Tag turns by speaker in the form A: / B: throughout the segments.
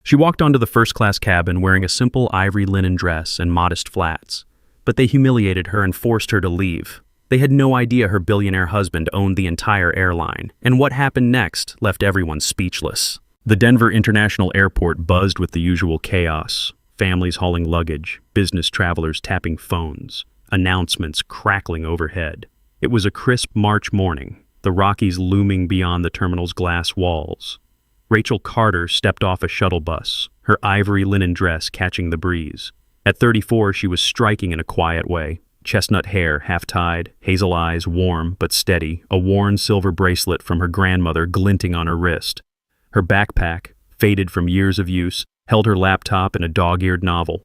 A: She walked onto the first-class cabin wearing a simple ivory linen dress and modest flats, but they humiliated her and forced her to leave. They had no idea her billionaire husband owned the entire airline, and what happened next left everyone speechless. The Denver International Airport buzzed with the usual chaos. Families hauling luggage, business travelers tapping phones, announcements crackling overhead. It was a crisp March morning, the Rockies looming beyond the terminal's glass walls. Rachel Carter stepped off a shuttle bus, her ivory linen dress catching the breeze. At 34, she was striking in a quiet way. Chestnut hair, half-tied, hazel eyes, warm but steady, a worn silver bracelet from her grandmother glinting on her wrist. Her backpack, faded from years of use, held her laptop and a dog-eared novel.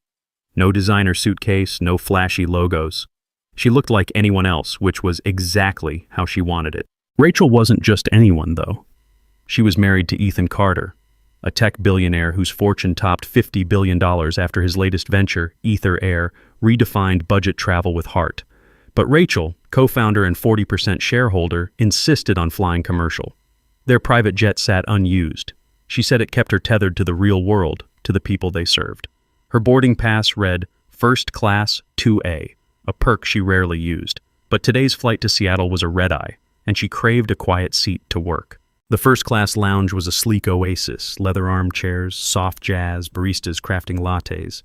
A: No designer suitcase, no flashy logos. She looked like anyone else, which was exactly how she wanted it. Rachel wasn't just anyone, though. She was married to Ethan Carter, a tech billionaire whose fortune topped $50 billion after his latest venture, Ether Air, redefined budget travel with heart. But Rachel, co-founder and 40% shareholder, insisted on flying commercial. Their private jet sat unused. She said it kept her tethered to the real world, to the people they served. Her boarding pass read, First Class 2A, a perk she rarely used. But today's flight to Seattle was a red-eye, and she craved a quiet seat to work. The first-class lounge was a sleek oasis, leather armchairs, soft jazz, baristas crafting lattes.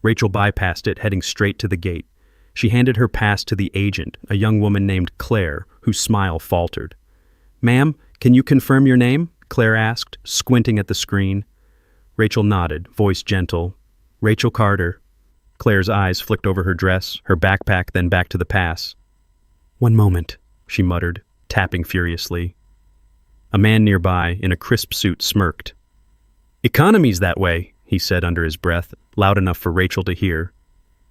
A: Rachel bypassed it, heading straight to the gate. She handed her pass to the agent, a young woman named Claire, whose smile faltered. "Ma'am, can you confirm your name?" Claire asked, squinting at the screen. Rachel nodded, voice gentle. "Rachel Carter." Claire's eyes flicked over her dress, her backpack, then back to the pass. "One moment," she muttered, tapping furiously. A man nearby, in a crisp suit, smirked. "Economy's that way," he said under his breath, loud enough for Rachel to hear.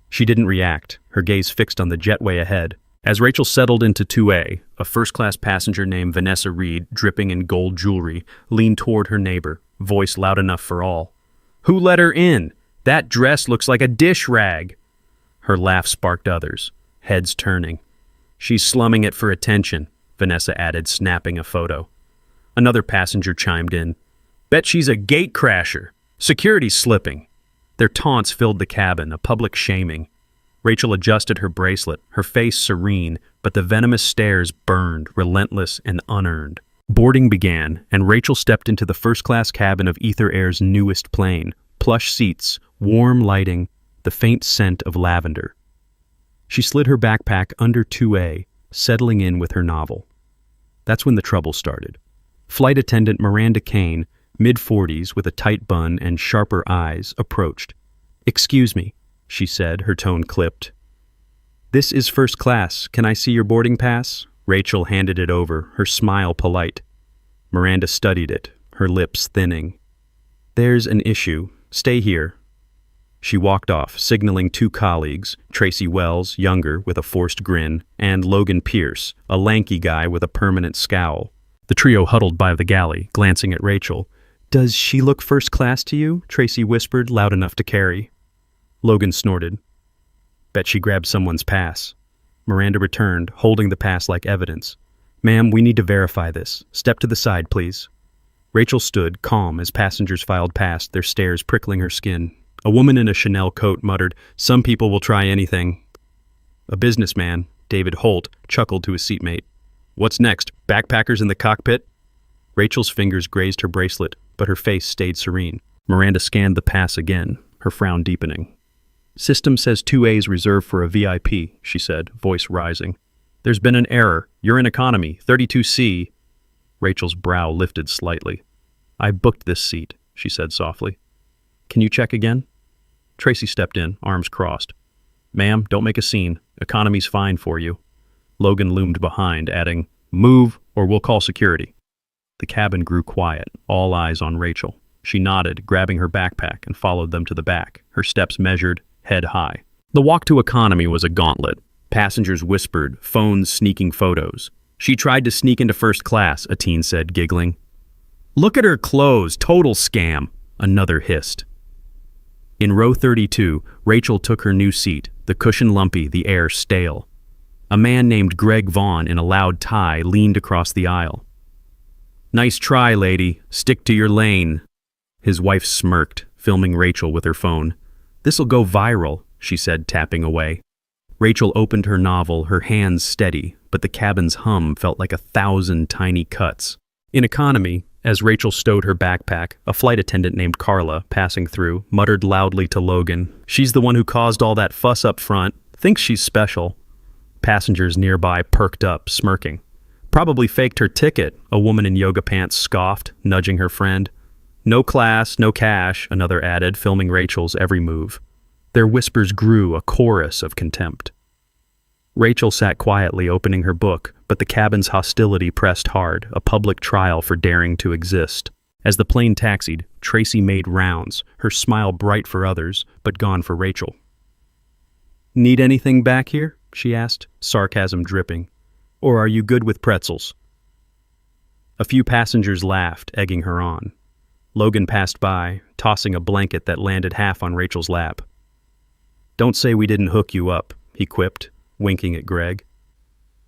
A: She didn't react, her gaze fixed on the jetway ahead. As Rachel settled into 2A, a first-class passenger named Vanessa Reed, dripping in gold jewelry, leaned toward her neighbor, voice loud enough for all. "Who let her in? That dress looks like a dish rag." Her laugh sparked others, heads turning. "She's slumming it for attention," Vanessa added, snapping a photo. Another passenger chimed in. "Bet she's a gate crasher. Security's slipping." Their taunts filled the cabin, a public shaming. Rachel adjusted her bracelet, her face serene, but the venomous stares burned, relentless and unearned. Boarding began, and Rachel stepped into the first-class cabin of Ether Air's newest plane. Plush seats, warm lighting, the faint scent of lavender. She slid her backpack under 2A, settling in with her novel. That's when the trouble started. Flight attendant Miranda Kane, mid-40s with a tight bun and sharper eyes, approached. "Excuse me," she said, her tone clipped. "This is first class. Can I see your boarding pass?" Rachel handed it over, her smile polite. Miranda studied it, her lips thinning. "There's an issue. Stay here." She walked off, signaling two colleagues, Tracy Wells, younger, with a forced grin, and Logan Pierce, a lanky guy with a permanent scowl. The trio huddled by the galley, glancing at Rachel. "Does she look first class to you?" Tracy whispered, loud enough to carry. Logan snorted. "Bet she grabbed someone's pass." Miranda returned, holding the pass like evidence. "Ma'am, we need to verify this. Step to the side, please." Rachel stood, calm, as passengers filed past, their stares prickling her skin. A woman in a Chanel coat muttered, "Some people will try anything." A businessman, David Holt, chuckled to his seatmate. "What's next? Backpackers in the cockpit?" Rachel's fingers grazed her bracelet, but her face stayed serene. Miranda scanned the pass again, her frown deepening. "System says 2A's reserved for a VIP," she said, voice rising. "There's been an error. You're in economy, 32C. Rachel's brow lifted slightly. "I booked this seat," she said softly. "Can you check again?" Tracy stepped in, arms crossed. "Ma'am, don't make a scene. Economy's fine for you." Logan loomed behind, adding, "Move, or we'll call security." The cabin grew quiet, all eyes on Rachel. She nodded, grabbing her backpack, and followed them to the back, her steps measured, head high. The walk to economy was a gauntlet. Passengers whispered, phones sneaking photos. "She tried to sneak into first class," a teen said, giggling. "Look at her clothes, total scam," another hissed. In row 32, Rachel took her new seat, the cushion lumpy, the air stale. A man named Greg Vaughn in a loud tie leaned across the aisle. "Nice try, lady. Stick to your lane." His wife smirked, filming Rachel with her phone. "This'll go viral," she said, tapping away. Rachel opened her novel, her hands steady, but the cabin's hum felt like 1,000 tiny cuts. In economy, as Rachel stowed her backpack, a flight attendant named Carla, passing through, muttered loudly to Logan, "She's the one who caused all that fuss up front. Thinks she's special." Passengers nearby perked up, smirking. "Probably faked her ticket," a woman in yoga pants scoffed, nudging her friend. "No class, no cash," another added, filming Rachel's every move. Their whispers grew, a chorus of contempt. Rachel sat quietly, opening her book, but the cabin's hostility pressed hard, a public trial for daring to exist. As the plane taxied, Tracy made rounds, her smile bright for others, but gone for Rachel. "Need anything back here?" she asked, sarcasm dripping. "Or are you good with pretzels?" A few passengers laughed, egging her on. Logan passed by, tossing a blanket that landed half on Rachel's lap. "Don't say we didn't hook you up," he quipped, winking at Greg.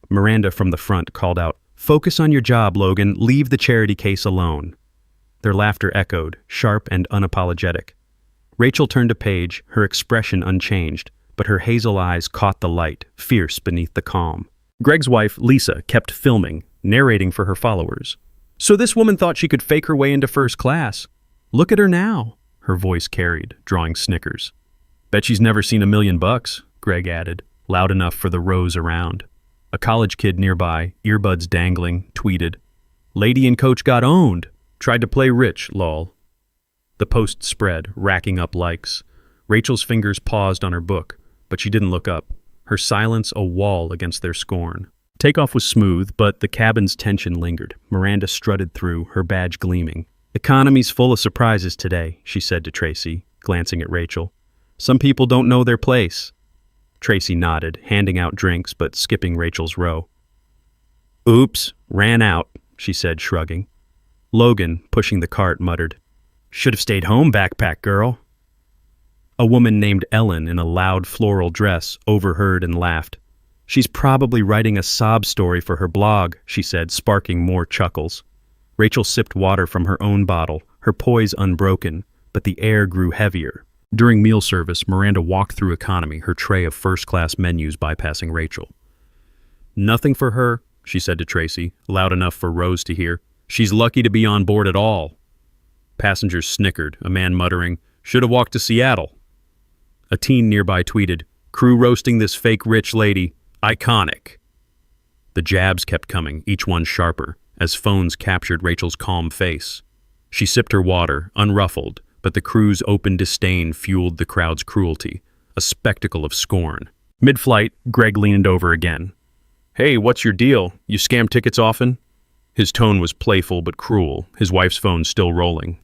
A: Miranda from the front called out, "Focus on your job, Logan. Leave the charity case alone." Their laughter echoed, sharp and unapologetic. Rachel turned a page, her expression unchanged, but her hazel eyes caught the light, fierce beneath the calm. Greg's wife, Lisa, kept filming, narrating for her followers. "So this woman thought she could fake her way into first class. Look at her now," her voice carried, drawing snickers. "Bet she's never seen $1,000,000, Greg added, loud enough for the rows around. A college kid nearby, earbuds dangling, tweeted, "Lady and coach got owned. Tried to play rich, lol." The post spread, racking up likes. Rachel's fingers paused on her book, but she didn't look up, her silence a wall against their scorn. Takeoff was smooth, but the cabin's tension lingered. Miranda strutted through, her badge gleaming. "Economy's full of surprises today," she said to Tracy, glancing at Rachel. "Some people don't know their place." Tracy nodded, handing out drinks but skipping Rachel's row. "Oops, ran out," she said, shrugging. Logan, pushing the cart, muttered, "Should have stayed home, backpack girl." A woman named Ellen in a loud floral dress overheard and laughed. "She's probably writing a sob story for her blog," she said, sparking more chuckles. Rachel sipped water from her own bottle, her poise unbroken, but the air grew heavier. During meal service, Miranda walked through economy, her tray of first-class menus bypassing Rachel. "Nothing for her," she said to Tracy, loud enough for Rose to hear. "She's lucky to be on board at all." Passengers snickered, a man muttering, "Should have walked to Seattle." A teen nearby tweeted, "Crew roasting this fake rich lady. Iconic." The jabs kept coming, each one sharper, as phones captured Rachel's calm face. She sipped her water, unruffled, but the crew's open disdain fueled the crowd's cruelty, a spectacle of scorn. Mid-flight, Greg leaned over again. "Hey, what's your deal? You scam tickets often?" His tone was playful but cruel, his wife's phone still rolling.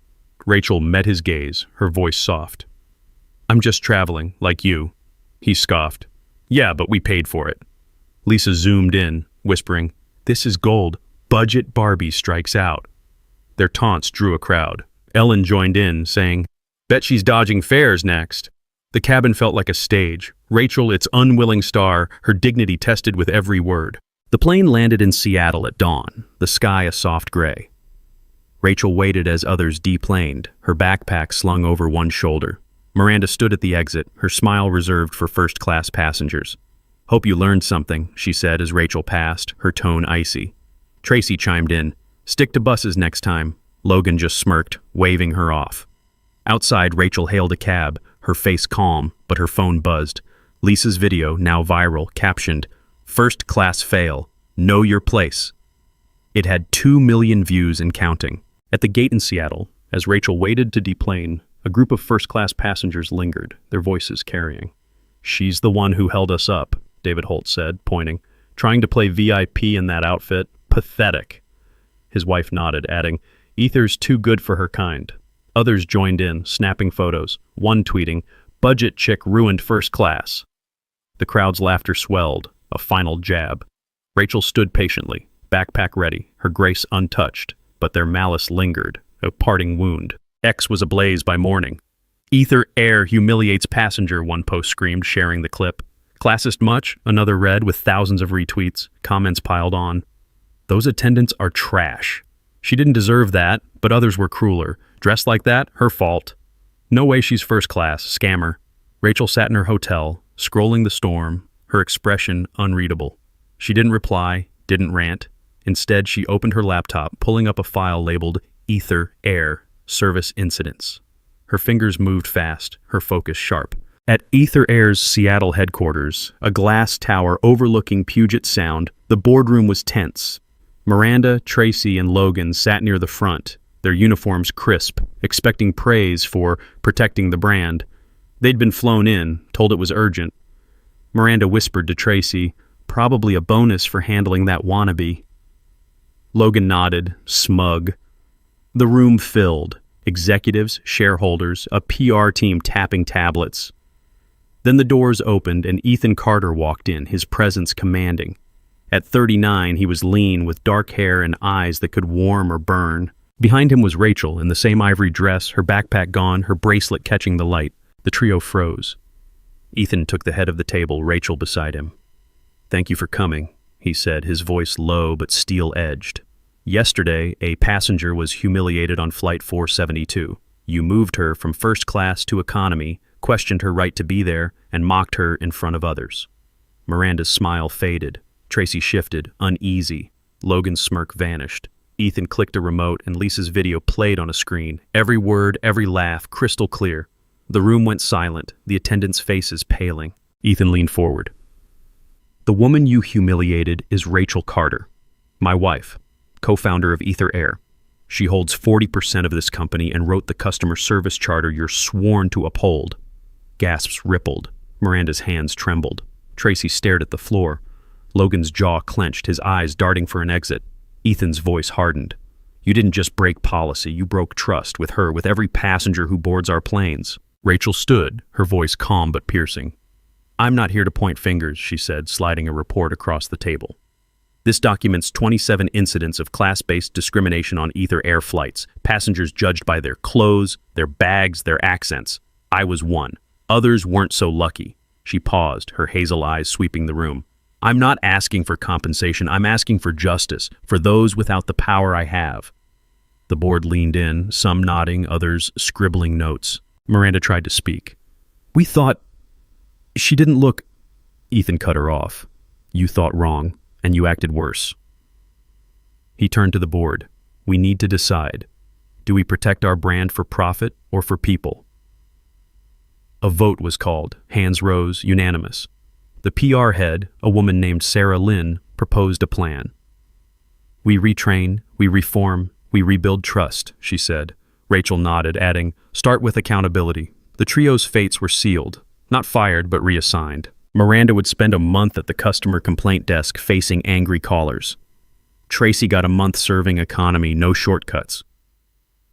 A: Rachel met his gaze, her voice soft. "I'm just traveling, like you." He scoffed. "Yeah, but we paid for it." Lisa zoomed in, whispering, "This is gold. Budget Barbie strikes out." Their taunts drew a crowd. Ellen joined in, saying, "Bet she's dodging fares next." The cabin felt like a stage. Rachel, its unwilling star, her dignity tested with every word. The plane landed in Seattle at dawn, the sky a soft gray. Rachel waited as others deplaned, her backpack slung over one shoulder. Miranda stood at the exit, her smile reserved for first-class passengers. "Hope you learned something," she said as Rachel passed, her tone icy. Tracy chimed in, "Stick to buses next time." Logan just smirked, waving her off. Outside, Rachel hailed a cab, her face calm, but her phone buzzed. Lisa's video, now viral, captioned, "First class fail. Know your place." It had 2 million views and counting. At the gate in Seattle, as Rachel waited to deplane, a group of first-class passengers lingered, their voices carrying. "She's the one who held us up," David Holt said, pointing. "Trying to play VIP in that outfit. Pathetic." His wife nodded, adding, "Ether's too good for her kind." Others joined in, snapping photos, one tweeting, "Budget chick ruined first class." The crowd's laughter swelled, a final jab. Rachel stood patiently, backpack ready, her grace untouched, but their malice lingered, a parting wound. X was ablaze by morning. "Ether air humiliates passenger," one post screamed, sharing the clip. "Classist much?" another read, with thousands of retweets, comments piled on. "Those attendants are trash." She didn't deserve that, but others were crueler. Dressed like that? Her fault. No way she's first class, scammer. Rachel sat in her hotel, scrolling the storm, her expression unreadable. She didn't reply, didn't rant. Instead, she opened her laptop, pulling up a file labeled Ether Air Service Incidents. Her fingers moved fast, her focus sharp. At Ether Air's Seattle headquarters, a glass tower overlooking Puget Sound, the boardroom was tense. Miranda, Tracy, and Logan sat near the front, their uniforms crisp, expecting praise for protecting the brand. They'd been flown in, told it was urgent. Miranda whispered to Tracy, "Probably a bonus for handling that wannabe." Logan nodded, smug. The room filled. Executives, shareholders, a PR team tapping tablets. Then the doors opened and Ethan Carter walked in, his presence commanding. At 39, he was lean, with dark hair and eyes that could warm or burn. Behind him was Rachel, in the same ivory dress, her backpack gone, her bracelet catching the light. The trio froze. Ethan took the head of the table, Rachel beside him. "Thank you for coming," he said, his voice low but steel-edged. "Yesterday, a passenger was humiliated on Flight 472. You moved her from first class to economy, questioned her right to be there, and mocked her in front of others." Miranda's smile faded. Tracy shifted, uneasy. Logan's smirk vanished. Ethan clicked a remote and Lisa's video played on a screen. Every word, every laugh, crystal clear. The room went silent, the attendants' faces paling. Ethan leaned forward. "The woman you humiliated is Rachel Carter, my wife, co-founder of Ether Air. She holds 40% of this company and wrote the customer service charter you're sworn to uphold." Gasps rippled. Miranda's hands trembled. Tracy stared at the floor. Logan's jaw clenched, his eyes darting for an exit. Ethan's voice hardened. "You didn't just break policy, you broke trust with her, with every passenger who boards our planes." Rachel stood, her voice calm but piercing. "I'm not here to point fingers," she said, sliding a report across the table. "This documents 27 incidents of class-based discrimination on Ether Air flights, passengers judged by their clothes, their bags, their accents. I was one. Others weren't so lucky." She paused, her hazel eyes sweeping the room. "I'm not asking for compensation, I'm asking for justice, for those without the power I have." The board leaned in, some nodding, others scribbling notes. Miranda tried to speak. "We thought... she didn't look..." Ethan cut her off. "You thought wrong, and you acted worse." He turned to the board. "We need to decide. Do we protect our brand for profit or for people?" A vote was called. Hands rose, unanimous. The PR head, a woman named Sarah Lynn, proposed a plan. "We retrain, we reform, we rebuild trust," she said. Rachel nodded, adding, "Start with accountability." The trio's fates were sealed. Not fired, but reassigned. Miranda would spend a month at the customer complaint desk facing angry callers. Tracy got a month serving economy, no shortcuts.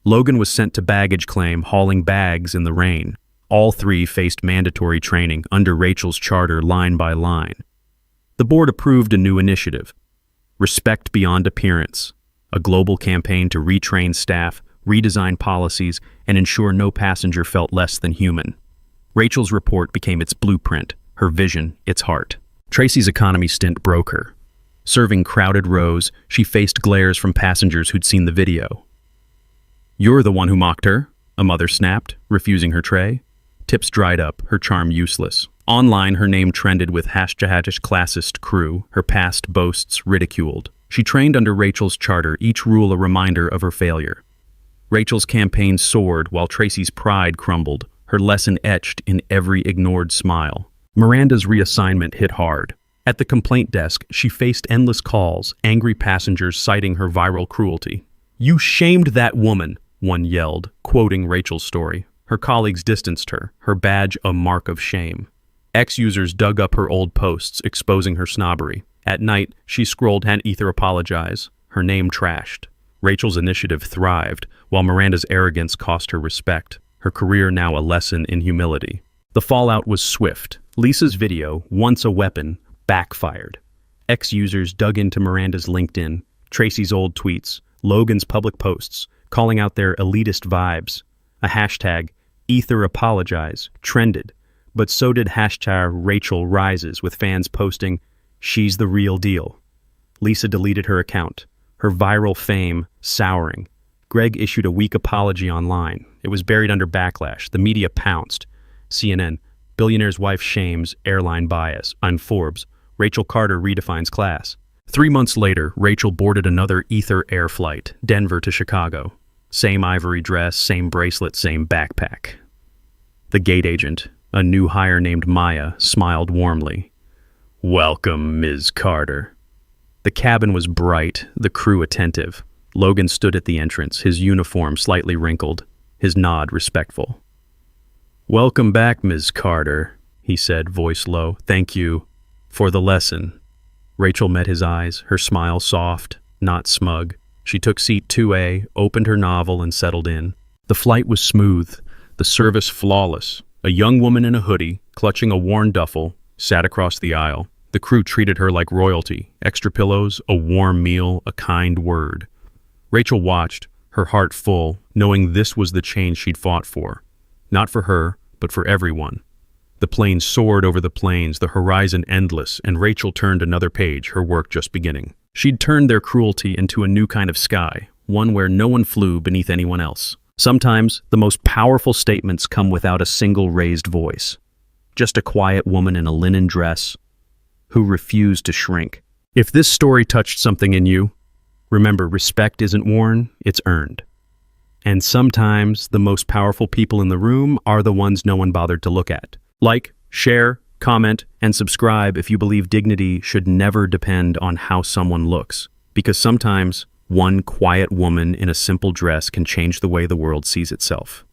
A: Logan was sent to baggage claim, hauling bags in the rain. All three faced mandatory training under Rachel's charter, line by line. The board approved a new initiative, Respect Beyond Appearance, a global campaign to retrain staff, redesign policies, and ensure no passenger felt less than human. Rachel's report became its blueprint, her vision, its heart. Tracy's economy stint broke her. Serving crowded rows, she faced glares from passengers who'd seen the video. "You're the one who mocked her," a mother snapped, refusing her tray. Tips dried up, her charm useless. Online, her name trended with #classist crew, her past boasts ridiculed. She trained under Rachel's charter, each rule a reminder of her failure. Rachel's campaign soared while Tracy's pride crumbled, her lesson etched in every ignored smile. Miranda's reassignment hit hard. At the complaint desk, she faced endless calls, angry passengers citing her viral cruelty. "You shamed that woman," one yelled, quoting Rachel's story. Her colleagues distanced her, her badge a mark of shame. Ex-users dug up her old posts, exposing her snobbery. At night, she scrolled "Can't Ether apologize," her name trashed. Rachel's initiative thrived, while Miranda's arrogance cost her respect, her career now a lesson in humility. The fallout was swift. Lisa's video, once a weapon, backfired. Ex-users dug into Miranda's LinkedIn, Tracy's old tweets, Logan's public posts, calling out their elitist vibes. A hashtag, Ether apologize, trended, but so did hashtag Rachel rises, with fans posting, "She's the real deal." Lisa deleted her account, her viral fame souring. Greg issued a weak apology online. It was buried under backlash. The media pounced. CNN, billionaire's wife shames airline bias. On Forbes, Rachel Carter redefines class. 3 months later, Rachel boarded another Ether Air flight, Denver to Chicago. Same ivory dress, same bracelet, same backpack. The gate agent, a new hire named Maya, smiled warmly. "Welcome, Ms. Carter." The cabin was bright, the crew attentive. Logan stood at the entrance, his uniform slightly wrinkled, his nod respectful. "Welcome back, Ms. Carter," he said, voice low. "Thank you for the lesson." Rachel met his eyes, her smile soft, not smug. She took seat 2A, opened her novel, and settled in. The flight was smooth, the service flawless. A young woman in a hoodie, clutching a worn duffel, sat across the aisle. The crew treated her like royalty. Extra pillows, a warm meal, a kind word. Rachel watched, her heart full, knowing this was the change she'd fought for. Not for her, but for everyone. The plane soared over the plains, the horizon endless, and Rachel turned another page, her work just beginning. She'd turned their cruelty into a new kind of sky, one where no one flew beneath anyone else. Sometimes, the most powerful statements come without a single raised voice. Just a quiet woman in a linen dress who refused to shrink. If this story touched something in you, remember, respect isn't worn, it's earned. And sometimes, the most powerful people in the room are the ones no one bothered to look at. Like, share, comment, and subscribe if you believe dignity should never depend on how someone looks. Because sometimes, one quiet woman in a simple dress can change the way the world sees itself.